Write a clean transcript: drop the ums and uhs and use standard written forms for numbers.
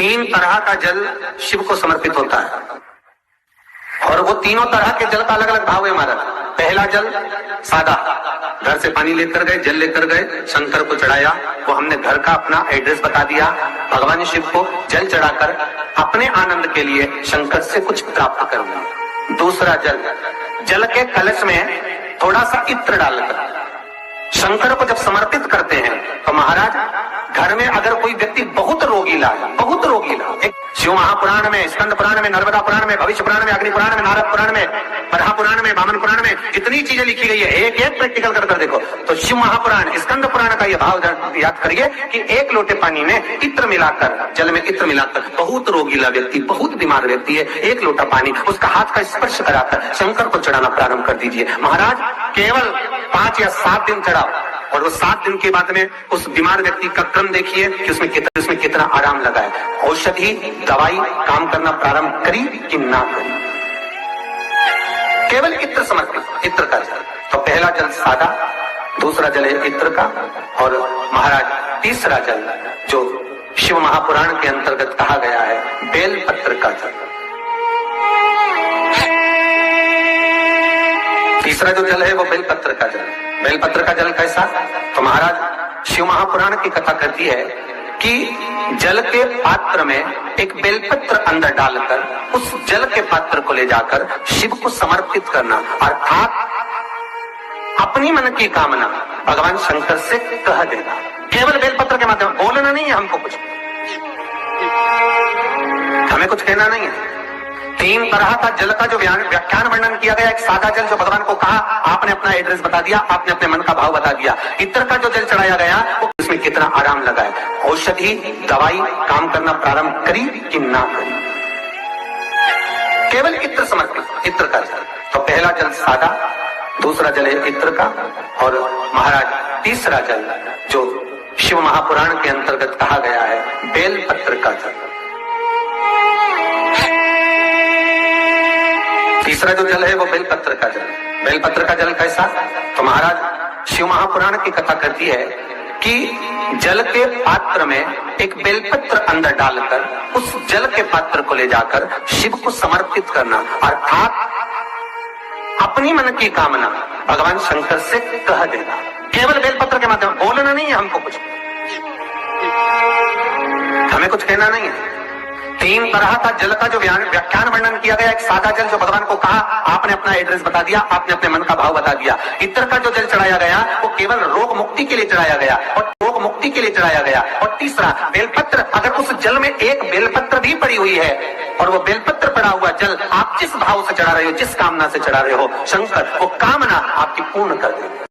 तीन तरह का जल शिव को समर्पित होता है और वो तीनों तरह के जल का अलग अलग भाव है हमारा। पहला जल सादा, घर से पानी लेकर गए, जल लेकर गए, शंकर को चढ़ाया, वो हमने घर का अपना एड्रेस बता दिया, भगवान शिव को जल चढ़ाकर अपने आनंद के लिए शंकर से कुछ प्राप्त करना। दूसरा जल, जल के कलश में थोड़ा सा इत्र डालकर शंकर को जब समर्पित करते हैं तो महाराज घर में अगर कोई व्यक्ति बहुत रोगीला है, बहुत रोगीला, एक शिव महापुराण में, स्कंद पुराण में, नर्मदा पुराण में, भविष्य पुराण में, अग्नि पुराण में, नारद पुराण में, बरहा पुराण में, वामन पुराण में जितनी चीजें लिखी गई है, एक एक प्रैक्टिकल कर देखो तो शिव महापुराण, स्कंद पुराण का यह भाव याद करिए कि एक लोटे पानी में इत्र मिलाकर, जल में इत्र मिलाकर, बहुत रोगीला व्यक्ति, बहुत बीमार व्यक्ति है, एक लोटा पानी उसका हाथ का स्पर्श कराकर शंकर को चढ़ाना प्रारंभ कर दीजिए। महाराज केवल 5 या 7 दिन चढ़ाओ और वो 7 दिन के बाद में उस बीमार व्यक्ति का क्रम देखिए कि उसमें कितना आराम लगा है। औषधि दवाई काम करना प्रारंभ करी कि ना करी। केवल इत्र समर्पित, इत्र का जल। तो पहला जल सादा, दूसरा जल है इत्र का, और महाराज तीसरा जल जो शिव महापुराण के अंतर्गत कहा गया है बेलपत्र का जल। तीसरा जो जल है वो बेलपत्र का जल। बेलपत्र का जल कैसा? तो महाराज शिव महापुराण की कथा कहती है कि जल के पात्र में एक बेलपत्र अंदर डालकर उस जल के पात्र को ले जाकर शिव को समर्पित करना, अर्थात अपनी मन की कामना भगवान शंकर से कह देना। केवल बेलपत्र के माध्यम, बोलना नहीं है हमको कुछ, हमें कुछ कहना नहीं है। 3 तरह का जल का जो व्याख्यान वर्णन किया गया, एक सादा जल जो भगवान को कहा, आपने अपना एड्रेस बता दिया, आपने अपने मन का भाव बता दिया। इत्र का जो जल चढ़ाया गया वो उसमें कितना आराम लगा है। औषधि दवाई काम करना प्रारंभ करी कि ना करी। केवल इत्र समर्पित, इत्र का जल। तो पहला जल सादा, दूसरा जल है इत्र का, और महाराज तीसरा जल जो शिव महापुराण के अंतर्गत कहा गया है बेलपत्र का जल। तीसरा जो जल है वो बेलपत्र का जल। बेलपत्र का जल कैसा? तो महाराज शिव महापुराण की कथा कहती है कि जल के पात्र में एक बेलपत्र अंदर डालकर उस जल के पात्र को ले जाकर शिव को समर्पित करना, अर्थात अपनी मन की कामना भगवान शंकर से कह देना। केवल बेलपत्र के माध्यम, बोलना नहीं है हमको कुछ, हमें कुछ कहना नहीं है। 3 तरह का जल का जो व्याख्यान वर्णन किया गया, एक सादा जल जो भगवान को कहा, आपने अपना एड्रेस बता दिया, आपने अपने मन का भाव बता दिया। इत्र का जो जल चढ़ाया गया वो केवल रोग मुक्ति के लिए चढ़ाया गया, और रोग मुक्ति के लिए चढ़ाया गया। और तीसरा बेलपत्र, अगर उस जल में एक बेलपत्र भी पड़ी हुई है और वो बेलपत्र पड़ा हुआ जल आप जिस भाव से चढ़ा रहे हो, जिस कामना से चढ़ा रहे हो, शंकर वो कामना आपकी पूर्ण कर देंगे।